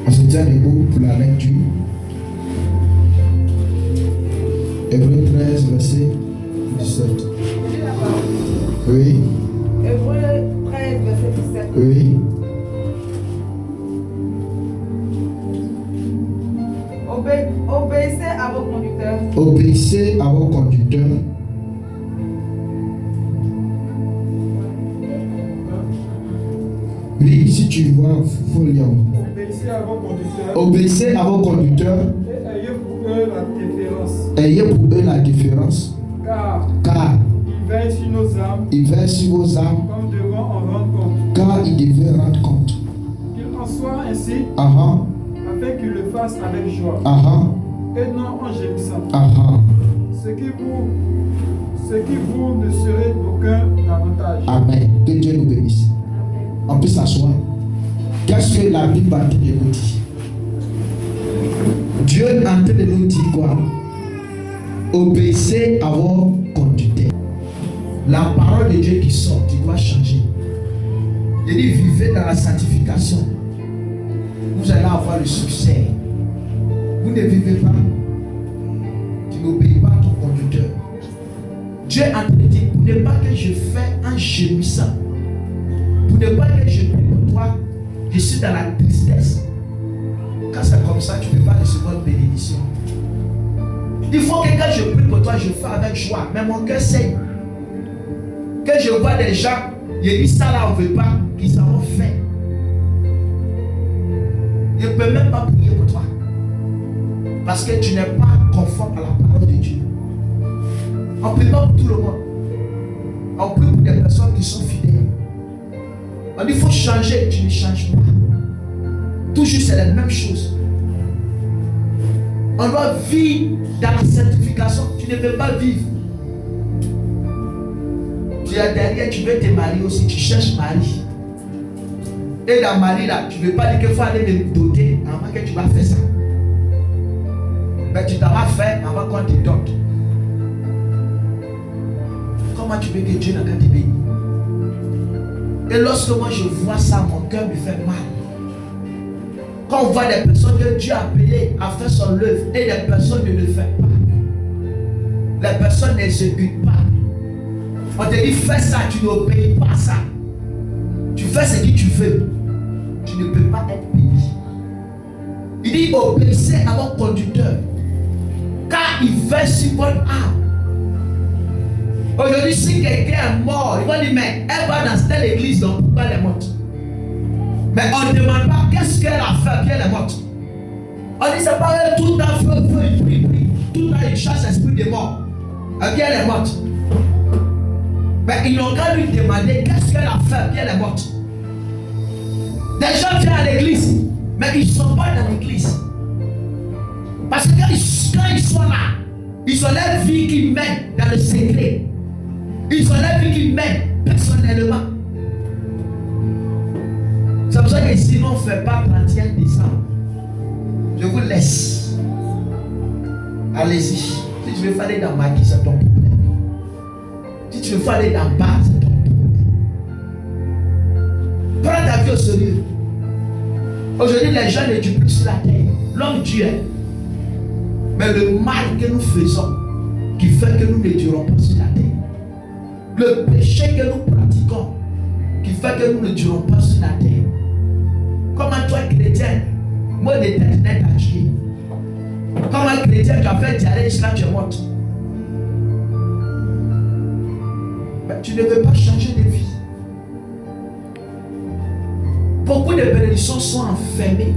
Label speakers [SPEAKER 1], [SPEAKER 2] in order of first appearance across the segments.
[SPEAKER 1] On se tient debout pour la lecture. Hébreux 13, verset 17. Oui.
[SPEAKER 2] Hébreux 13, verset 17.
[SPEAKER 1] Oui.
[SPEAKER 2] Obéissez à vos conducteurs.
[SPEAKER 1] Obéissez à vos conducteurs. Oui, si tu vois, il faut lire.
[SPEAKER 3] Obéissez à vos conducteurs.
[SPEAKER 1] Obéissez à vos conducteurs.
[SPEAKER 3] Et ayez pour eux la déférence.
[SPEAKER 1] Ayez pour eux la différence.
[SPEAKER 3] Car ils veillent sur nos âmes.
[SPEAKER 1] Ils veillent sur vos âmes.
[SPEAKER 3] Comme devons en rendre compte.
[SPEAKER 1] Car ils devaient rendre compte.
[SPEAKER 3] Qu'il en soit ainsi.
[SPEAKER 1] Uh-huh.
[SPEAKER 3] Afin qu'ils le fassent avec joie.
[SPEAKER 1] Uh-huh.
[SPEAKER 3] Et non en gémissant.
[SPEAKER 1] Uh-huh.
[SPEAKER 3] Ce qui vous ne serait d'aucun avantage.
[SPEAKER 1] Amen. Que Dieu nous bénisse. On peut s'asseoir. Qu'est-ce que la Bible a dit de nous dire? Dieu est en train de nous dire quoi? Obéissez à vos conducteurs. La parole de Dieu qui sort, qui doit changer. Il dit vivez dans la sanctification. Vous allez avoir le succès. Vous ne vivez pas. Tu n'obéis pas à ton conducteur. Dieu est en train de dire, pour ne pas que je fais un gémissant. Pour ne pas que je prie pour toi, je suis dans la tristesse. Quand c'est comme ça, tu ne peux pas recevoir une bénédiction. Il faut que quand je prie pour toi, je fais avec joie. Mais mon cœur saigne. Que je vois des gens, je dis ça là, on ne veut pas, qu'ils en ont fait. Je ne peux même pas prier pour toi. Parce que tu n'es pas conforme à la parole de Dieu. On ne prie pas pour tout le monde. On prie pour des personnes qui sont fidèles. On dit il faut changer, tu ne changes pas. Toujours c'est la même chose. On doit vivre dans la sanctification. Tu ne peux pas vivre. Tu es derrière, tu veux te marier aussi, tu cherches mari. Et dans mari là, tu ne veux pas dire qu'il faut aller me doter avant que tu vas faire ça. Mais tu t'as fait avant qu'on te dote. Comment tu veux que Dieu n'a qu'à te bénir? Et lorsque moi je vois ça, mon cœur me fait mal. Quand on voit des personnes que Dieu a appelées à faire son œuvre et des personnes ne le font pas. Les personnes n'exécutent pas. On te dit fais ça, tu n'obéis pas à ça. Tu fais ce que tu veux. Tu ne peux pas être béni. Il dit obéissez à vos conducteurs. Car il veut sur votre âme. Aujourd'hui, si quelqu'un est mort, il va dire, mais elle va dans telle église, donc pourquoi elle est morte? Mais on ne demande pas qu'est-ce qu'elle a fait, puis elle est morte. On dit, c'est pas elle, tout le temps, il prie. Tout le temps, il chasse l'esprit de mort. Et puis elle est morte. Mais ils n'ont qu'à lui demander qu'est-ce qu'elle a fait, puis elle est morte. Des gens viennent à l'église, mais ils ne sont pas dans l'église. Parce que quand ils sont là, ils ont leur vie qu'ils mènent dans le secret. Ils ont la vie qu'ils mènent personnellement. C'est pour ça que si on ne fait pas 31 décembre, je vous laisse. Allez-y. Si tu veux aller dans ma vie, c'est ton problème. Si tu veux aller dans bas, c'est ton problème. Prends ta vie au sérieux. Aujourd'hui, les gens ne tuent plus sur la terre. L'homme tue. Mais le mal que nous faisons, qui fait que nous ne durons pas sur la terre. Le péché que nous pratiquons, qui fait que nous ne durons pas sur la terre. Comment toi, chrétien, moi de tête net à tuer. Comment chrétien, tu as fait diarrhée jusqu'à tu es morte. Mais tu ne veux pas changer de vie. Beaucoup de bénédictions sont enfermées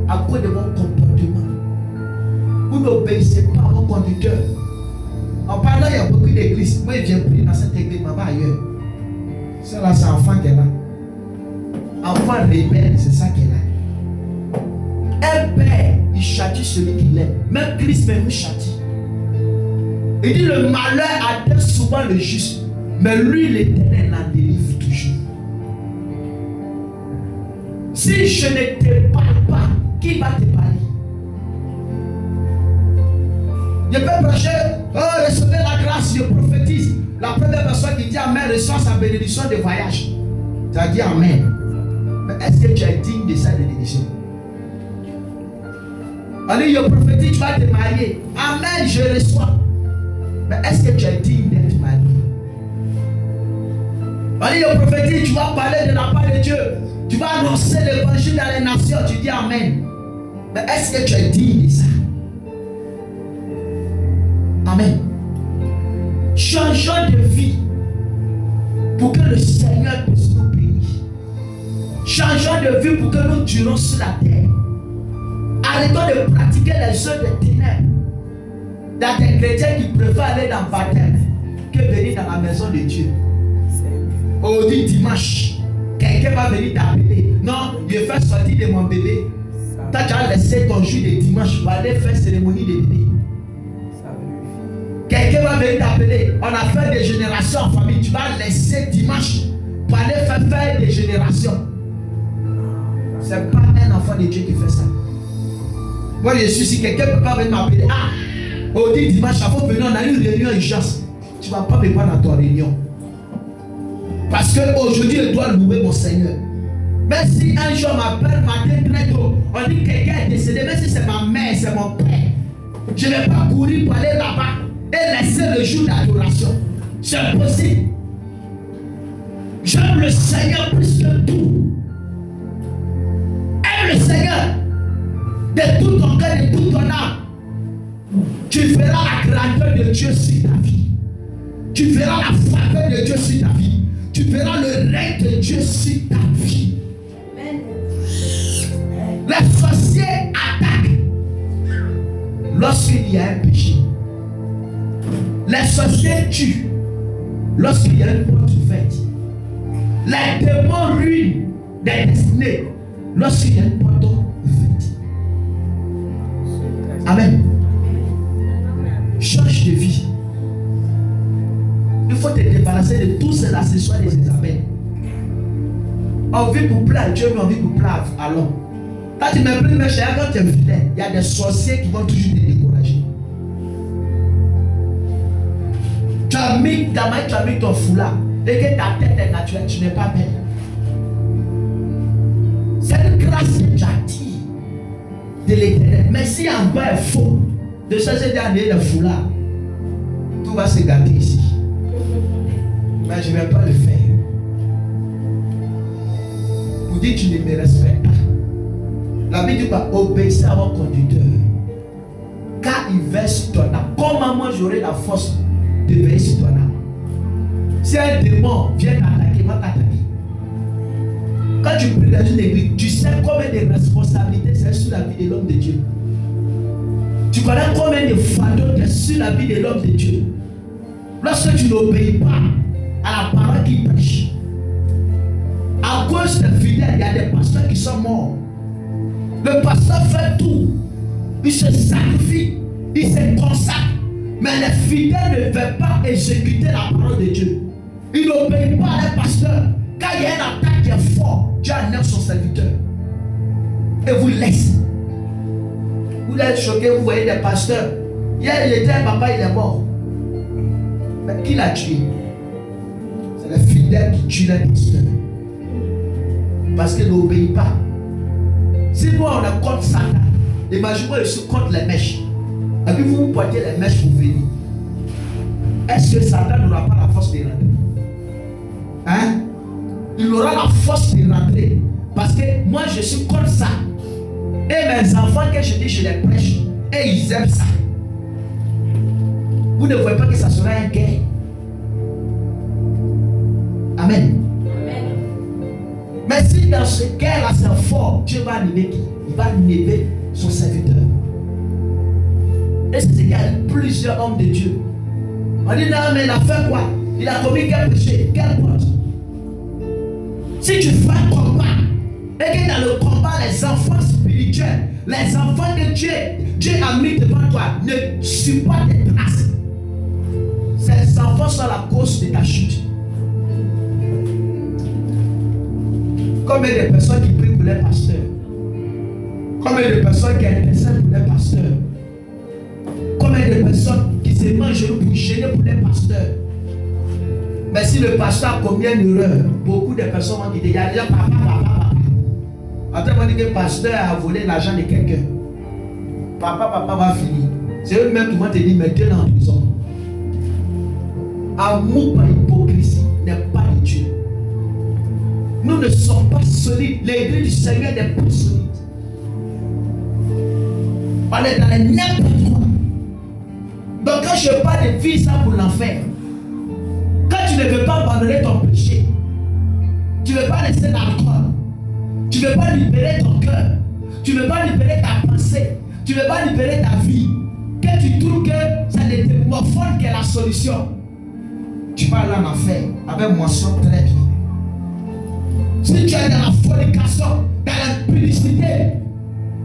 [SPEAKER 1] à cause de vos comportements. Vous n'obéissez pas à vos conducteurs. En parlant, il y a beaucoup d'églises. Moi, je viens prier dans cette église, mais pas ailleurs. C'est là, c'est enfant qui est là. Enfant rebelle, c'est ça qui est là. Un père, il châtie celui qui l'aime. Même Christ même châtie. Il dit le malheur atteint souvent le juste, mais lui, l'Éternel, la délivre toujours. Si je ne te parle pas, qui va te parler? Je peux prêcher, recevez la grâce, je prophétise. La première personne qui dit Amen reçoit sa bénédiction de voyage. Tu as dit Amen. Mais est-ce que tu es digne de sa bénédiction? On dit, je prophétise, tu vas te marier. Amen, je reçois. Mais est-ce que tu es digne d'être marié? On dit, je prophétise, tu vas parler de la part de Dieu. Tu vas annoncer l'évangile dans les nations. Tu dis Amen. Mais est-ce que tu es digne de ça? Amen. Changeons de vie pour que le Seigneur puisse nous bénir. Changeons de vie pour que nous durons sur la terre. Arrêtons de pratiquer les œuvres des ténèbres. Dans des chrétiens qui préfèrent aller dans le baptême que venir dans la maison de Dieu. Aujourd'hui dimanche, quelqu'un va venir t'appeler. Non, je fais sortir de mon bébé. Toi, tu as laissé ton jour de dimanche pour aller faire cérémonie de bébé. Quelqu'un va venir t'appeler. On a fait des générations en famille. Tu vas laisser dimanche pour aller faire des générations. Ce n'est pas un enfant de Dieu qui fait ça. Moi, je suis si quelqu'un ne peut pas venir m'appeler. Ah, aujourd'hui dimanche, avant de venir, on a une réunion urgence. Tu ne vas pas me prendre dans ton réunion. Parce qu'aujourd'hui, je dois louer mon Seigneur. Même si un jour m'appelle matin très tôt, on dit que quelqu'un est décédé, même si c'est ma mère, c'est mon père, je ne vais pas courir pour aller là-bas et laisser le jour d'adoration. C'est impossible. J'aime le Seigneur plus que tout. Aime le Seigneur de tout ton cœur, de toute ton âme. Tu verras la grandeur de Dieu sur ta vie. Tu verras la faveur de Dieu sur ta vie. Tu verras le règne de Dieu sur ta vie. Les sorciers attaquent lorsqu'il y a un péché. Les sorciers tuent lorsqu'il y a une porte ouverte. Les démons ruinent des destinées lorsqu'il y a une porte ouverte. Amen. Change de vie. Il faut te débarrasser de tout cela, ce soit des Isabelles. On vit pour plaire Dieu, mais on vit pour plaire à l'homme. Quand tu me pries, quand tu es fidèle, il y a des sorciers qui vont toujours te décourager. Tu as mis ta main, tu as mis ton foulard, et que ta tête est naturelle, tu n'es pas belle. C'est une grâce que tu attires de l'Éternel. Mais si en bas est faux, de changer d'année le foulard, tout va se gâter ici. Mais je ne vais pas le faire. Pour dire que tu ne me respectes pas. La Bible dit quoi? Obéissez à votre conducteur. Car il veille sur ton âme. Comment moi j'aurai la force de veiller sur ton âme? Si un démon vient t'attaquer, il va t'attaquer. Quand tu pries dans une église, tu sais combien de responsabilités c'est sur la vie de l'homme de Dieu. Tu connais combien de fardeaux c'est sur la vie de l'homme de Dieu. Lorsque tu n'obéis pas à la parole qui prêche, à cause des fidèles, il y a des pasteurs qui sont morts. Le pasteur fait tout. Il se sacrifie, il se consacre. Mais les fidèles ne veulent pas exécuter la parole de Dieu. Ils n'obéissent pas à les pasteurs. Quand il y a une attaque qui est forte, Dieu annonce son serviteur. Et vous laisse. Vous êtes choqués, vous voyez des pasteurs. Hier, il était un papa, il est mort. Mais qui l'a tué? C'est les fidèles qui tuent les pasteurs. Parce qu'ils n'obéissent pas. Si nous on est contre Satan, imaginez-moi je suis contre les mèches. Et puis vous portez les mèches pour venir. Est-ce que Satan n'aura pas la force de rentrer? Hein? Il aura la force de rentrer. Parce que moi je suis contre ça. Et mes enfants que je dis je les prêche. Et ils aiment ça. Vous ne voyez pas que ça sera un guerre. Amen. Mais si dans ce guerre-là c'est fort, Dieu va animer qui? Il va animer son serviteur. Et c'est qu'il y a plusieurs hommes de Dieu. On dit non, mais il a fait quoi? Il a commis quel péché? Quelle porte? Si tu fais un combat, et que dans le combat, les enfants spirituels, les enfants de Dieu, Dieu a mis devant toi, ne suis pas tes traces. Ces enfants sont la cause de ta chute. Combien de personnes qui prient pour les pasteurs? Combien de personnes qui intercèdent pour les pasteurs? Combien de personnes qui se mangent pour gêner pour les pasteurs? Mais si le pasteur a commis une erreur, beaucoup de personnes vont dire, il y a déjà papa. Après, on dit que le pasteur a volé l'argent de quelqu'un. papa va finir. C'est eux-mêmes qui vont te dire, mettez-le en prison. Amour par hypocrisie n'est pas de Dieu. Nous ne sommes pas solides. L'église du Seigneur n'est pas solide. On est dans n'importe quoi. Donc quand je parle de vie, ça pour l'enfer. Quand tu ne veux pas abandonner ton péché, tu ne veux pas laisser l'alcool, tu ne veux pas libérer ton cœur, tu ne veux pas libérer ta pensée, tu ne veux pas libérer ta vie, que tu trouves que ça ne te morphone qu'est la solution, tu vas aller en enfer avec moisson très bien. Si tu es dans la fornication, dans l'impudicité,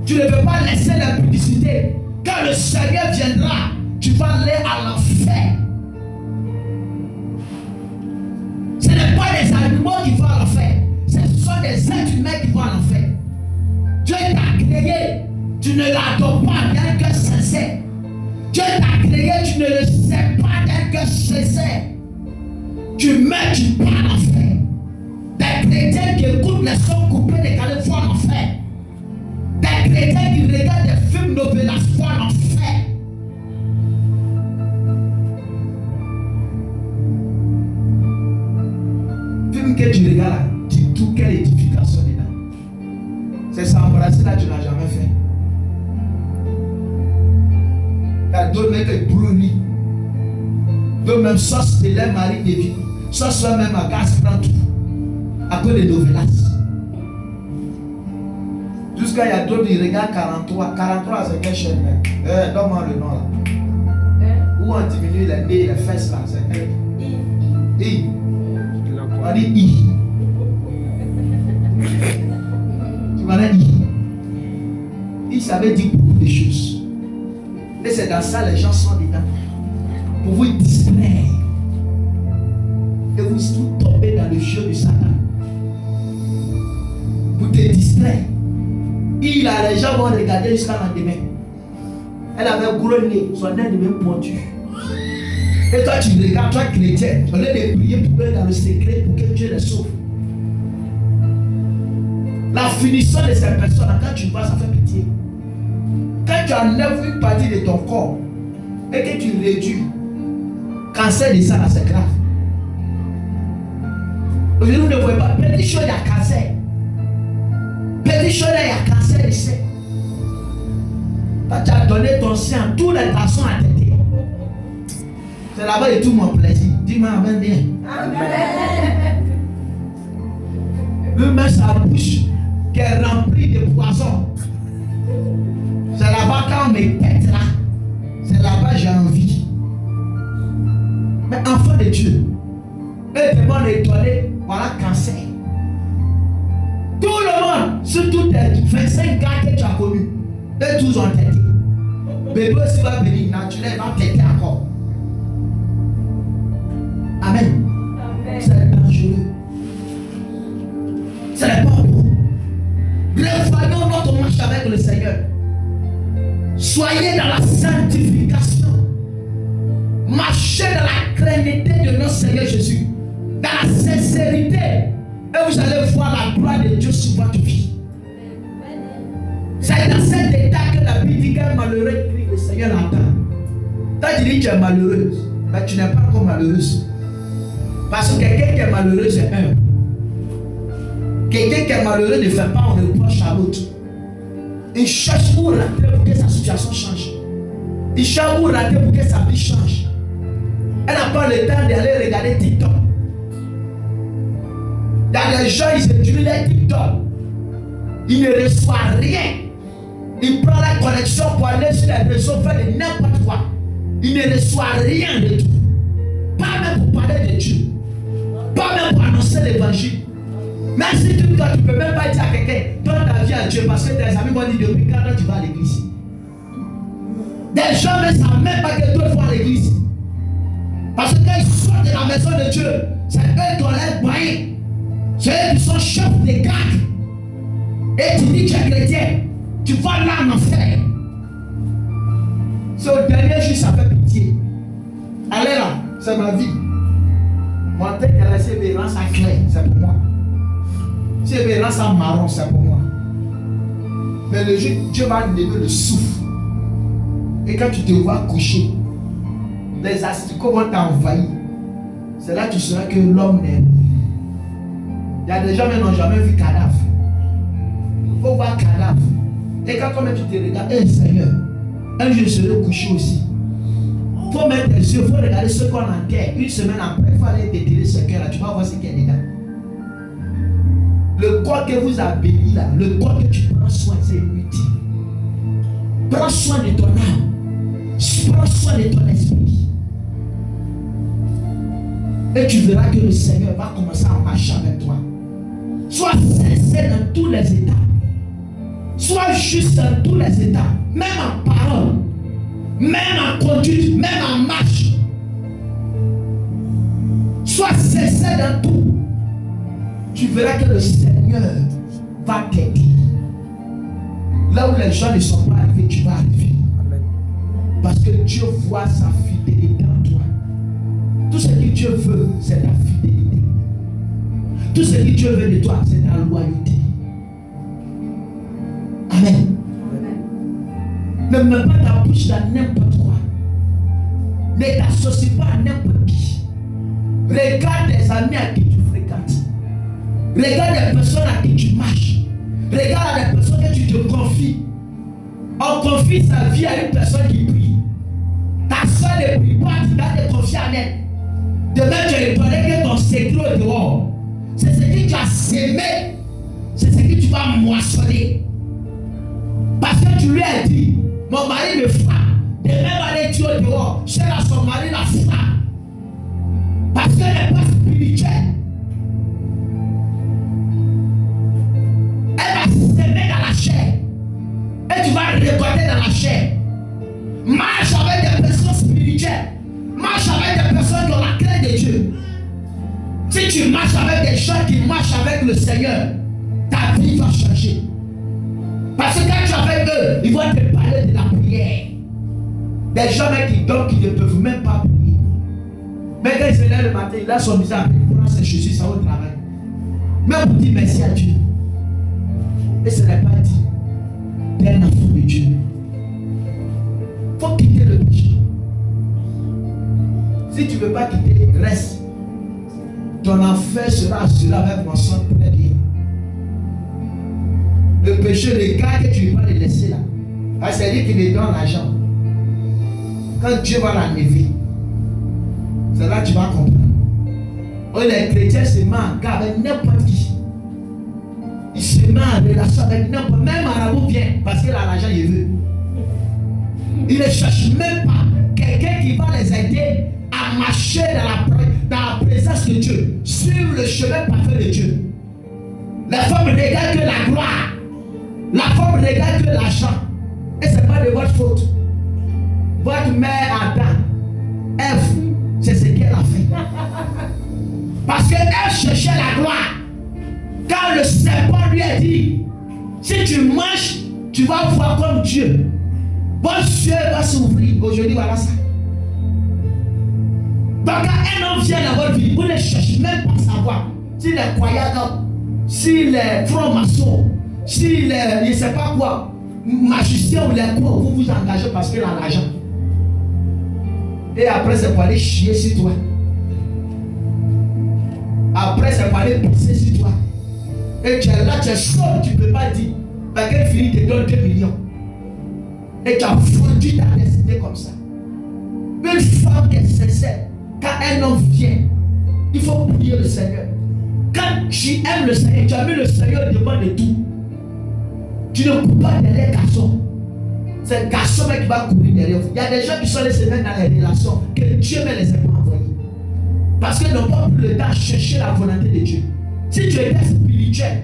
[SPEAKER 1] tu ne veux pas laisser l'impudicité. Quand le Seigneur viendra, tu vas aller à l'enfer. Ce n'est pas des animaux qui vont à l'enfer, ce sont des êtres humains qui vont à l'enfer. Dieu t'a créé, tu ne l'adores pas d'un cœur sincère. Dieu t'a créé, tu ne le sais pas d'un cœur sincère. Tu meurs, tu pars à l'enfer. Des chrétiens qui écoutent les sons coupés des canaux vont à l'enfer. Des chrétiens qui regardent des films novelas vont à l'enfer. Film que tu regardes là, dis-toi quelle édification dedans. C'est ça, embrasser là, tu n'as jamais fait. Il y a d'autres mecs qui brûlent. D'autres même sauce de lait marine de vie. Sauce même à gaz prend tout. À cause des novelas. Jusqu'à il y a d'autres qui regardent 43. 43 c'est quelle chaîne? Donne-moi le nom là. Où on diminue les nez, les fesses là. C'est quelle? I. On dit I. Tu m'as dit I. I, ça veut dire beaucoup de choses. Et c'est dans ça les gens sont dedans. Pour vous distraire. Et vous tombez dans le jeu de Satan. Pour te distraire. Les gens vont regarder jusqu'à lendemain. Elle avait un gros nez, son nez devient pointu. Et toi tu regardes, toi chrétien, au lieu de prier pour eux dans le secret pour que Dieu les sauve. La finition de ces personnes, quand tu vois, ça fait pitié. Quand tu enlèves une partie de ton corps et que tu réduis, cancer de ça, c'est grave. Aujourd'hui, vous ne voyez pas, petit chose, il y a cancer. Petit chose, il y a cancer de sein. Tu as donné ton sang, tous les garçons à têter. C'est là-bas et tout mon plaisir. Dis-moi amen bien. Amen. Lui met sa bouche qui est remplie de poison. C'est là-bas quand on me pète là. C'est là-bas j'ai envie. Mais enfant de Dieu, eux demandent d'étonner, voilà cancer. Tout le monde, surtout tes 25 gars que tu as connus, eux tous ont têté. Bébé aussi va venir naturel, va têter encore. Amen. Amen. C'est dangereux. Ce n'est pas bon. Revoyons notre marche avec le Seigneur. Soyez dans la sanctification. Marchez dans la crédibilité de notre Seigneur Jésus. Dans la sincérité. Et vous allez voir la gloire de Dieu sur votre vie. C'est dans cet état que la Bible dit qu'un malheureux crie, le Seigneur l'entend. Quand tu dis que tu es malheureuse, mais tu n'es pas encore malheureuse. Parce que quelqu'un qui est malheureux, c'est un. Quelqu'un qui est malheureux ne fait pas un reproche à l'autre. Il cherche où rentrer pour que sa situation change. Il cherche où rentrer pour que sa vie change. Elle n'a pas le temps d'aller regarder TikTok. Il y a des gens, ils utilisent les TikTok. Ils ne reçoivent rien. Ils prennent la connexion pour aller sur les réseaux, faire de n'importe quoi. Ils ne reçoivent rien de tout. Pas même pour parler de Dieu. Pas même pour annoncer l'évangile. Même si tu ne peux même pas dire à quelqu'un, donne ta vie à Dieu, parce que tes amis vont dire depuis quand tu vas à l'église. Des gens ne savent même pas que toi tu vas à l'église. Parce que quand ils sortent de la maison de Dieu, c'est eux qui ont l'air moyens. C'est eux qui sont chefs des gardes. Et tu dis que tu es chrétien, tu vas là en enfer. C'est au dernier jour, ça fait pitié. Allez là, c'est ma vie. Mon tête est laissé verra ça clair, c'est pour moi. Si elle verra ça marron, c'est pour moi. Mais le jour, Dieu va lever le souffle. Et quand tu te vois coucher, les asticots vont t'envahir. C'est là que tu sauras que l'homme n'est. Il y a des gens qui n'ont jamais vu cadavre. Il faut voir cadavre. Et quand toi-même tu te regardes, Seigneur, un jour je serai couché aussi. Il faut mettre les yeux, il faut regarder ce qu'on enterre. Une semaine après, il faut aller déterrer ce cœur là. Tu vas voir ce qu'il y a dedans. Le corps que vous avez béni là, le corps que tu prends soin, c'est inutile. Prends soin de ton âme. Prends soin de ton esprit. Et tu verras que le Seigneur va commencer à marcher avec toi. Sois sincère dans tous les états. Sois juste dans tous les états. Même en parole, même en conduite, même en marche. Sois sincère dans tout. Tu verras que le Seigneur va t'aider. Là où les gens ne sont pas arrivés, tu vas arriver. Parce que Dieu voit sa fidélité en toi. Tout ce que Dieu veut, c'est ta fidélité. Tout ce que Dieu veut de toi, c'est ta loyauté. Amen. Ne mets pas ta bouche dans n'importe quoi. Ne t'associe pas à n'importe qui. Regarde les amis à qui tu fréquentes. Regarde les personnes à qui tu marches. Regarde les personnes que tu te confies. On confie sa vie à une personne qui prie. Ta soeur ne prie pas, tu dois te confier à elle. Demain, tu es étonné que ton secret est dehors. C'est ce que tu as sémé. C'est ce que tu vas moissonner. Parce que tu lui as dit, mon mari me frappe. Demain, va aller tuer au dehors. Chez là, son mari la frappe. Parce qu'elle n'est pas spirituelle. Elle va s'aimer dans la chair. Et tu vas récolter dans la chair. Marche avec des personnes spirituelles. Marche avec des personnes qui ont la crainte de Dieu. Si tu marches avec des gens qui marchent avec le Seigneur, ta vie va changer. Parce que quand tu es avec eux, ils vont te parler de la prière. Des gens qui dorment, qui ne peuvent même pas prier. Mais quand il se lève le matin, il a son visage, il prend ses chaussures, ça va au travail. Mais on dit merci à Dieu. Et ce n'est pas dit. Tu es un enfant de Dieu. Il faut quitter le péché. Si tu ne veux pas quitter, reste. Ton enfer sera assuré avec mon sang très bien. Le péché, le gars que tu ne vas pas le laisser là. C'est lui qui lui donne l'argent. Quand Dieu va l'enlever, c'est là que tu vas comprendre. Oh, les chrétiens se mettent avec n'importe qui. Ils se mettent en relation avec n'importe qui. Même Marabout vient parce que l'argent il veut. Ils ne cherchent même pas quelqu'un qui va les aider à marcher dans la présence de Dieu, sur le chemin parfait de Dieu. La femme ne regarde que la gloire. La femme ne regarde que l'argent. Et ce n'est pas de votre faute. Votre mère Adam, Ève, c'est ce qu'elle a fait. Parce qu'elle cherchait la gloire. Quand le serpent lui a dit, si tu manges, tu vas voir comme Dieu. Votre ciel va s'ouvrir. Aujourd'hui, voilà ça. Donc quand un homme vient dans votre vie, vous ne cherchez même pas à savoir s'il est croyant, s'il est franc-maçon, s'il est, je ne sais pas quoi, magicien ou les quoi, vous vous engagez parce qu'il a l'argent. Et après, c'est pour aller chier sur toi. Après, c'est pour aller pisser sur toi. Et tu es là, tu es chaud, tu ne peux pas dire. Parce qu'elle finit te donne 2 millions. Et tu as fondu ta destinée comme ça. Une femme qui est sincère, quand un homme vient, il faut prier le Seigneur. Quand tu aimes le Seigneur, tu as mis le Seigneur devant de tout. Tu ne cours pas derrière garçon. C'est le garçon qui va courir derrière vous. Il y a des gens qui sont laissés dans les relations que Dieu ne les a pas envoyés. Parce qu'ils n'ont pas pris le temps de chercher la volonté de Dieu. Si tu es spirituel,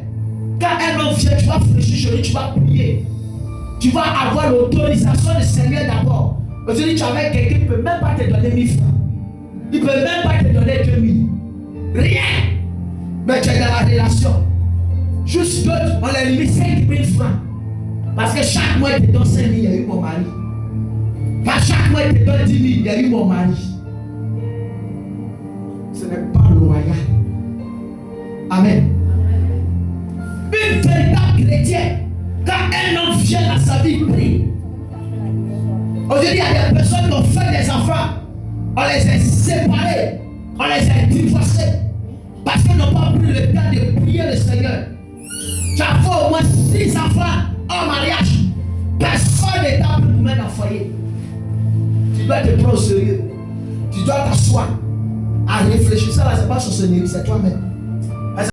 [SPEAKER 1] quand un homme vient, tu vas fléchir sur lui, tu vas prier. Tu vas avoir l'autorisation du Seigneur d'abord. Aujourd'hui, tu as avec quelqu'un qui ne peut même pas te donner 1000 francs. Il ne peut même pas te donner 2000. Rien. Mais tu es dans la relation. Juste d'autres, on a limite 5000 francs. Parce que chaque mois, il te donne 5 000, il y a eu mon mari. Pas chaque mois, il te donne 10 000, il y a eu mon mari. Ce n'est pas loyal. Amen. Une véritable chrétienne, quand un homme vient dans sa vie, il prie. On Aujourd'hui, il y a des personnes qui ont fait des enfants. On les a séparés. On les a divorcés. Parce qu'ils n'ont pas pris le temps de prier le Seigneur. Tu as fait au moins 6 enfants en mariage. Personne n'est t'a pris pour mettre en foyer. Tu dois te prendre au sérieux. Tu dois t'asseoir à réfléchir. Ça là, c'est pas sur ce niveau, c'est toi-même.